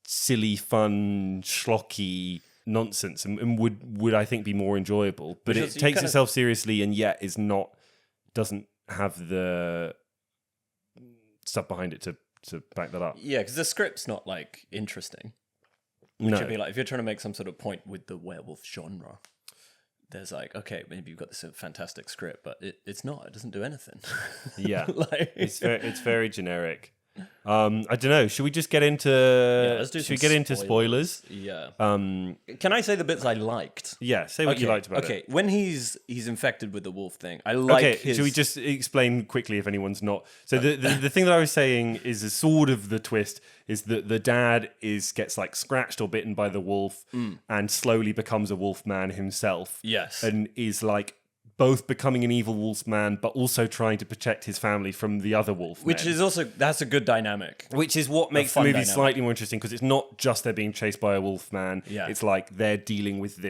silly, fun, schlocky nonsense and would I think be more enjoyable, but it takes itself seriously and yet doesn't have the stuff behind it to back that up. Yeah, because the script's not like interesting. Which would be like, if you're trying to make some sort of point with the werewolf genre, there's like, okay, maybe you've got this fantastic script, but it's not. It doesn't do anything. Yeah, it's very generic. I don't know. Should we just get into? Should we get into spoilers? Yeah. Can I say the bits I liked? Yeah. Say what you liked about it. Okay. When he's infected with the wolf thing, I like. Okay. Should we just explain quickly if anyone's not? So the thing that I was saying is a sort of the twist is that the dad gets like scratched or bitten by the wolf and slowly becomes a wolf man himself. Yes. And is like both becoming an evil wolf man, but also trying to protect his family from the other wolf men. Which is also, that's a good dynamic. Which is what makes the movie slightly more interesting, because it's not just they're being chased by a wolf man. Yeah. It's like they're dealing with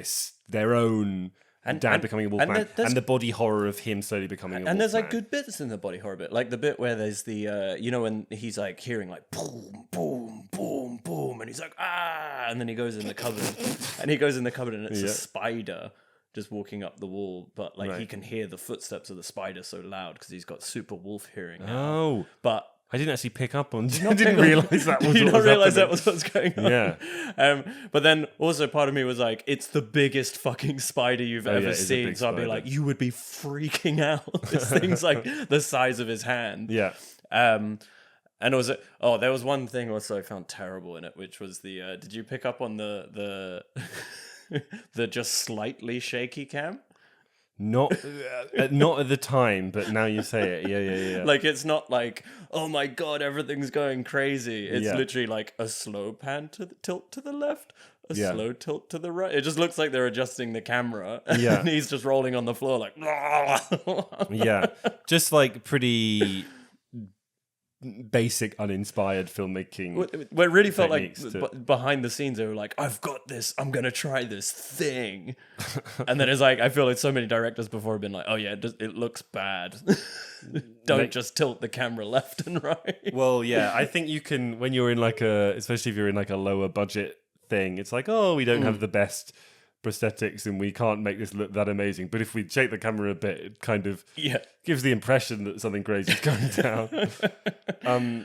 their own dad becoming a wolf man, and the body horror of him slowly becoming a wolf man. And there's like good bits in the body horror bit. Like the bit where there's the, when he's like hearing like boom, boom, boom, boom, and he's like, ah, and then he goes in the cupboard, and it's a spider just walking up the wall, but like he can hear the footsteps of the spider so loud because he's got super wolf hearing now. Oh, but I didn't actually pick up on. I didn't realize that was. You what don't realize happening. That was what's going on. Yeah. But then also part of me was like, it's the biggest fucking spider you've ever seen. So I'd be like, you would be freaking out. This thing's like the size of his hand. Yeah. And also, there was one thing also I found terrible in it, which was the. Did you pick up on the the just slightly shaky cam? Not at the time, but now you say it. Yeah. Like, it's not like, oh my God, everything's going crazy. It's literally like a slow pan to the tilt to the left, a slow tilt to the right. It just looks like they're adjusting the camera. And he's just rolling on the floor like, yeah. Just like pretty basic uninspired filmmaking. Where it really felt like behind the scenes they were like, I've got this, I'm gonna try this thing. And then it's like, I feel like so many directors before have been like, oh yeah, it looks bad. Don't just tilt the camera left and right. Well, yeah, I think you can, when you're in like especially if you're in like a lower budget thing, it's like, oh, we don't have the best prosthetics and we can't make this look that amazing, but if we shake the camera a bit, it kind of gives the impression that something crazy is going down.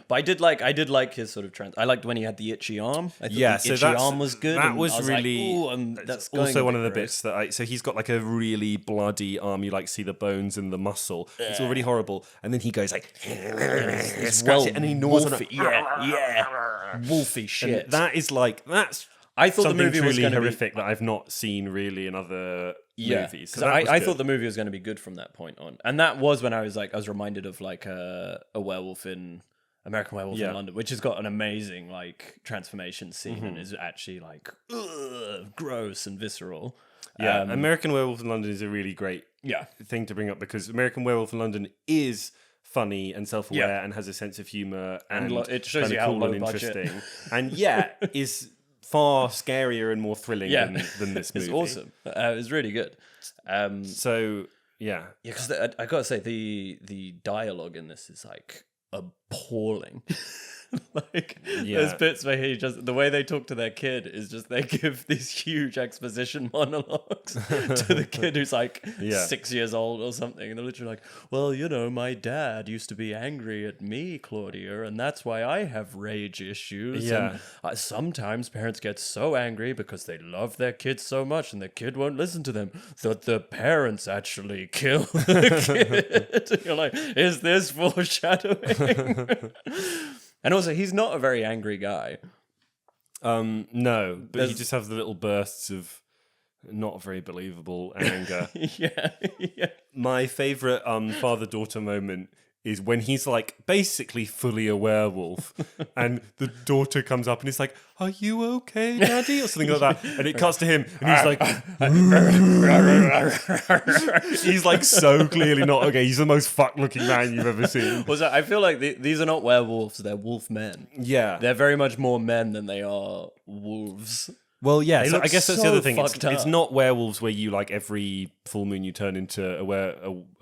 But I did like his sort of trend. I liked when he had the itchy arm. I thought the itchy arm was good. That was really like, that's also one of the bits that so he's got like a really bloody arm. You like see the bones and the muscle. It's already horrible, and then he goes like scratch it and he gnaws on it. Wolfy shit. And that is like I thought the movie was really going to horrific that I've not seen really in other movies. So I thought the movie was going to be good from that point on, and that was when I was reminded of like a werewolf in American Werewolf in London, which has got an amazing like transformation scene and is actually like gross and visceral. Yeah, American Werewolf in London is a really great thing to bring up because American Werewolf in London is funny and self-aware and has a sense of humor and it shows you how cool low and budget. interesting, and is far scarier and more thrilling than this movie. It's awesome. It's really good. Because I gotta say the dialogue in this is like appalling. Like there's bits where the way they talk to their kid is just they give these huge exposition monologues to the kid who's like 6 years old or something, and they're literally like, well, you know, my dad used to be angry at me, Claudia, and that's why I have rage issues. And sometimes parents get so angry because they love their kids so much and the kid won't listen to them that the parents actually kill the kid. You're like, is this foreshadowing? And also, he's not a very angry guy. No, but he just has the little bursts of not very believable anger. Yeah. My favorite father-daughter moment is when he's like basically fully a werewolf and the daughter comes up and it's like, are you okay, Daddy? Or something like that. And it cuts to him and he's like, he's like so clearly not okay. He's the most fucked looking man you've ever seen. Also, I feel like these are not werewolves, they're wolf men. Yeah. They're very much more men than they are wolves. Well, yeah, They so look I guess that's so the other thing. fucked It's up. not werewolves where you like every full moon you turn into a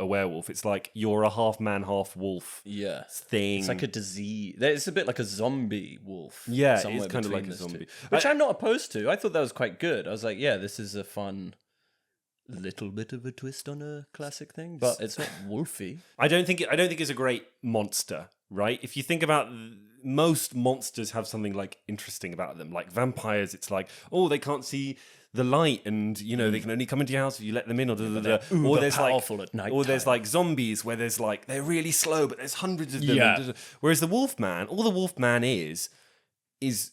werewolf. It's like you're a half man, half wolf Yeah. thing. It's like a disease. It's a bit like a zombie wolf. Yeah, somewhere it's kind of between like a those zombie. two. Which I'm not opposed to. I thought that was quite good. I was like, yeah, this is a fun little bit of a twist on a classic thing, but it's not wolfy. I don't think it's a great monster, right? If you think about most monsters have something like interesting about them. Like vampires, it's like, oh, they can't see the light, and you know they can only come into your house if you let them in, or or there's powerful like, at night or there's time. like zombies where there's like they're really slow, but there's hundreds of them. Yeah. Whereas the Wolfman, all the Wolfman is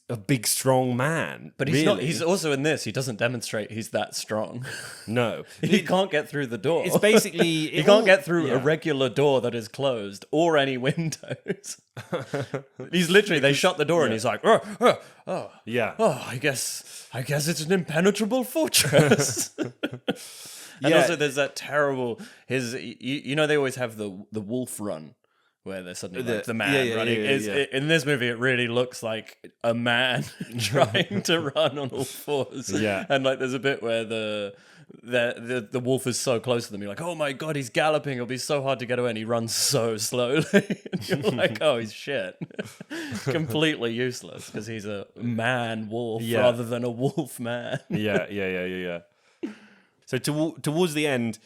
a big strong man. But he's really. not. He's also in this. He doesn't demonstrate he's that strong. No, He can't get through the door. it's basically he can't get through a regular door that is closed or any windows. He's literally they shut the door and he's like, oh, Yeah. oh, I guess it's an impenetrable fortress. And also there's that terrible you know they always have the wolf run. Where they're suddenly like the man running. In this movie, it really looks like a man trying to run on all fours. Yeah. And like there's a bit where the wolf is so close to them. You're like, oh my God, he's galloping. It'll be so hard to get away. And he runs so slowly. And you're like, oh, he's shit. Completely useless because he's a man wolf rather than a wolf man. Yeah. So towards the end,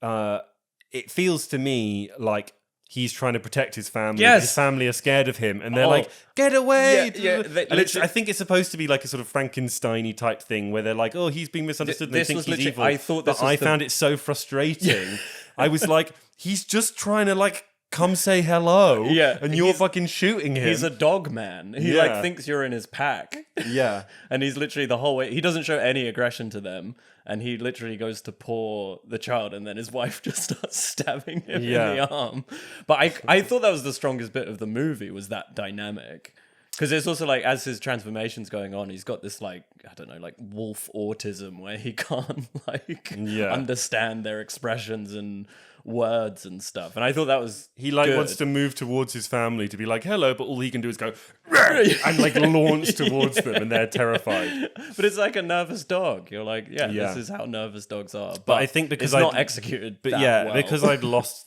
it feels to me like he's trying to protect his family. Yes. His family are scared of him, and they're like, "Get away!" Yeah, I think it's supposed to be like a sort of Frankenstein-y type thing, where they're like, "Oh, he's being misunderstood, and they This think was he's literally- evil." I thought this but was I the- found it so frustrating. I was like, "He's just trying to like come say hello, and you're fucking shooting him." He's a dog man. He like thinks you're in his pack. Yeah. And he's literally the whole way. He doesn't show any aggression to them. And he literally goes to paw the child, and then his wife just starts stabbing him in the arm. But I thought that was the strongest bit of the movie, was that dynamic. Because it's also like, as his transformation's going on, he's got this like, I don't know, like wolf autism where he can't like understand their expressions and words and stuff. And I thought that was He like good. wants to move towards his family to be like hello, but all he can do is go and like launch towards them, and they're terrified. But it's like a nervous dog. You're like, this is how nervous dogs are. But I think because it's not executed. But that well. because I'd lost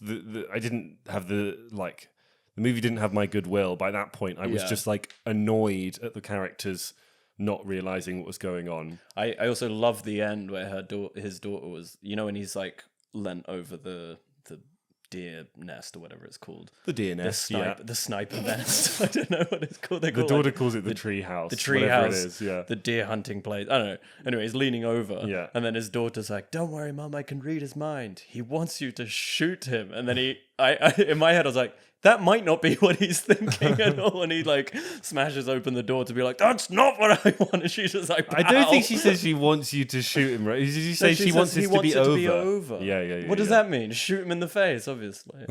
I didn't have the movie didn't have my goodwill. By that point, I was just like annoyed at the characters not realizing what was going on. I also love the end where his daughter was, you know, when he's like leant over the deer nest or whatever it's called. The deer nest, the sniper nest. I don't know what it's called. The daughter calls it the tree house. The tree whatever house. it is, yeah. The deer hunting place. I don't know. Anyway, he's leaning over. Yeah. And then his daughter's like, "Don't worry, Mum, I can read his mind. He wants you to shoot him." And then I in my head, I was like, that might not be what he's thinking at all. And he like smashes open the door to be like, "That's not what I want." And she's just like, I don't think she says she wants you to shoot him, right? Did you say she wants it to be over? Yeah. Yeah. What does that mean? Shoot him in the face, obviously.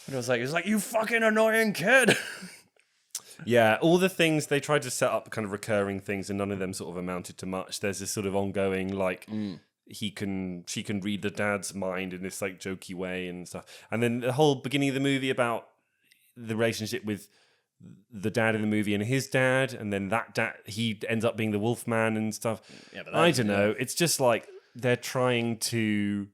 And it was like, you fucking annoying kid. Yeah, all the things they tried to set up kind of recurring things, and none of them sort of amounted to much. There's this sort of ongoing she can read the dad's mind in this like jokey way and stuff. And then the whole beginning of the movie about the relationship with the dad in the movie and his dad, and then that dad, he ends up being the Wolfman and stuff. Yeah, but I don't know. It's just like they're trying to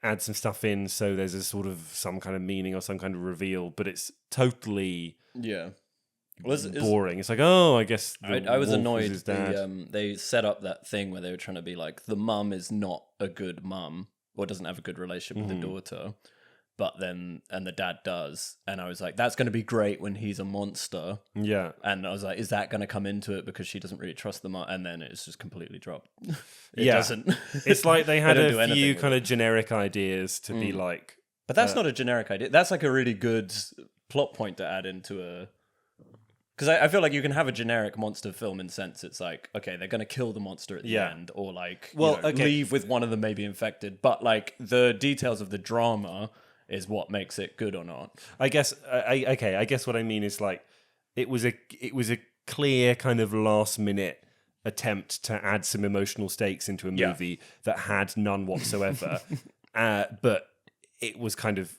add some stuff in so there's a sort of some kind of meaning or some kind of reveal, but it's totally boring. It's like, oh, I guess I was annoyed. They set up that thing where they were trying to be like, the mum is not a good mum or doesn't have a good relationship with the daughter, but then and the dad does, and I was like, that's going to be great when he's a monster. Yeah, and I was like, is that going to come into it because she doesn't really trust the mum? And then it's just completely dropped. It doesn't. It's like they had a few kind of generic ideas to be like, but that's not a generic idea. That's like a really good plot point to add into a. Because I feel like you can have a generic monster film in the sense it's like, okay, they're going to kill the monster at the end, or like, leave with one of them maybe infected, but like the details of the drama is what makes it good or not. I guess. I guess what I mean is like it was a clear kind of last minute attempt to add some emotional stakes into a movie that had none whatsoever, but it was kind of.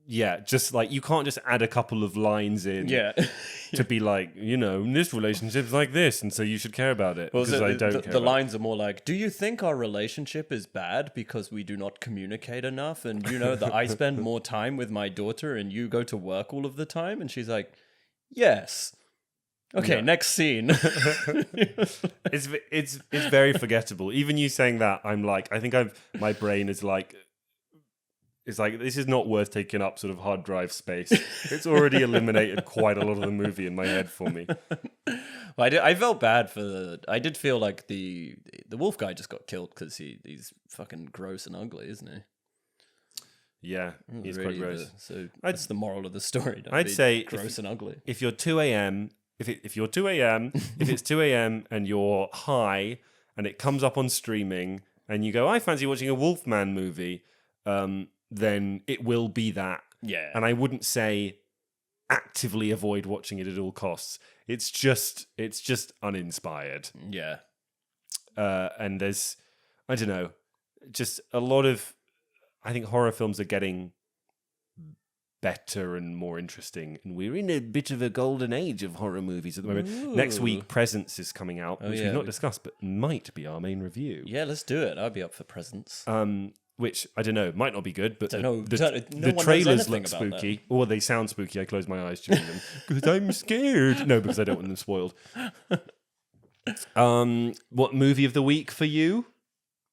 Yeah, just like you can't just add a couple of lines in to be like, this relationship's like this, and so you should care about it. Because I don't care. The lines are more like, do you think our relationship is bad because we do not communicate enough? And that I spend more time with my daughter and you go to work all of the time? And she's like, yes. Okay, next scene. It's very forgettable. Even you saying that, I'm like, I think my brain is like, it's like, this is not worth taking up sort of hard drive space. It's already eliminated quite a lot of the movie in my head for me. Well, I felt bad for I did feel like the wolf guy just got killed because he's fucking gross and ugly, isn't he? Yeah, he's really quite gross. So that's the moral of the story. I'd say gross and ugly. If you're 2 a.m., if it's 2 a.m. and you're high and it comes up on streaming and you go, I fancy watching a Wolfman movie, then it will be that. Yeah. And I wouldn't say actively avoid watching it at all costs. It's just uninspired. Yeah. And there's, I don't know, just a lot of, I think horror films are getting better and more interesting. And we're in a bit of a golden age of horror movies at the moment. Ooh. Next week, Presence is coming out, which we've not discussed, but might be our main review. Yeah, let's do it. I'd be up for Presence. Which, I don't know, might not be good, but the trailers look spooky. Or they sound spooky. I close my eyes during them because I'm scared. No, because I don't want them spoiled. What movie of the week for you?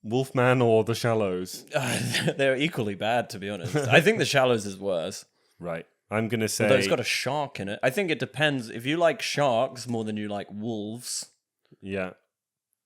Wolfman or The Shallows? They're equally bad, to be honest. I think The Shallows is worse. Right. I'm going to say... Although it's got a shark in it. I think it depends. If you like sharks more than you like wolves... Yeah.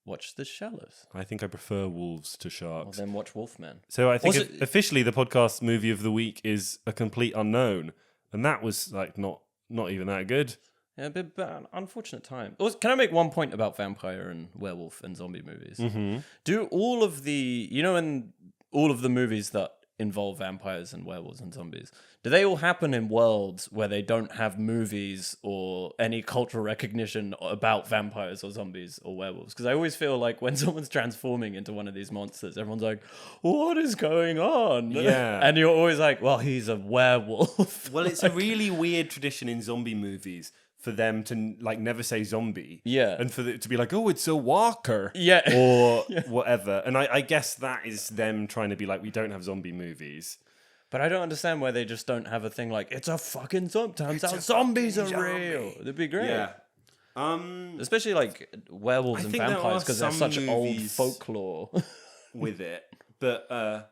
Watch The Shallows. I think I prefer wolves to sharks. Well, then watch Wolfman. So I think officially the podcast movie of the week is A Complete Unknown. And that was like not even that good. Yeah, but an unfortunate time. Also, can I make one point about vampire and werewolf and zombie movies? Mm-hmm. Do all of the... in all of the movies that involve vampires and werewolves and zombies, do they all happen in worlds where they don't have movies or any cultural recognition about vampires or zombies or werewolves? Because I always feel like when someone's transforming into one of these monsters, everyone's like, what is going on? Yeah. And you're always like, well, he's a werewolf. Well, it's a really weird tradition in zombie movies for them to like never say zombie. Yeah. And for it to be like, oh, it's a walker. Yeah. Or whatever. And I guess that is them trying to be like, we don't have zombie movies. But I don't understand why they just don't have a thing like, it's a fucking zombie. Turns out zombies are real. That'd be great. Yeah. Especially like werewolves and vampires because they're such old folklore with it. But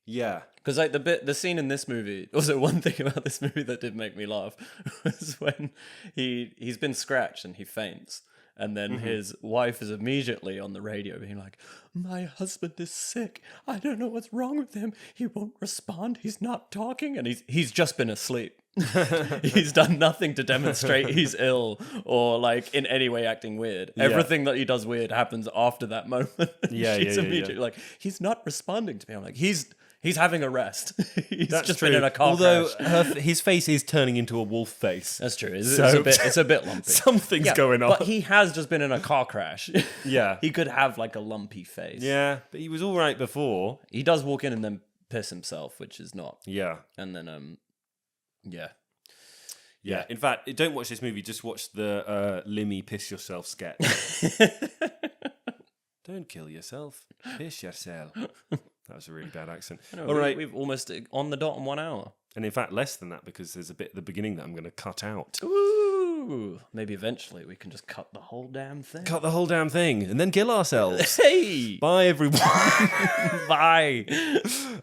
yeah. Because like the scene in this movie, also one thing about this movie that did make me laugh was when he's been scratched and he faints. And then his wife is immediately on the radio being like, my husband is sick. I don't know what's wrong with him. He won't respond. He's not talking. And he's just been asleep. He's done nothing to demonstrate he's ill or like in any way acting weird. Yeah. Everything that he does weird happens after that moment. She's immediately like, he's not responding to me. I'm like, he's He's having a rest. He's That's just true. been in a car Although crash. his face is turning into a wolf face. That's true. It's So- a bit lumpy. Something's going on. But he has just been in a car crash. Yeah. He could have like a lumpy face. Yeah, but he was all right before. He does walk in and then piss himself, which is not. Yeah. And then yeah. Yeah. In fact, don't watch this movie. Just watch the Limmy piss yourself sketch. Don't kill yourself. Piss yourself. That was a really bad accent. All right. We've almost on the dot on 1 hour. And in fact, less than that because there's a bit at the beginning that I'm going to cut out. Ooh. Maybe eventually we can just cut the whole damn thing. Cut the whole damn thing and then kill ourselves. Hey! Bye, everyone. Bye.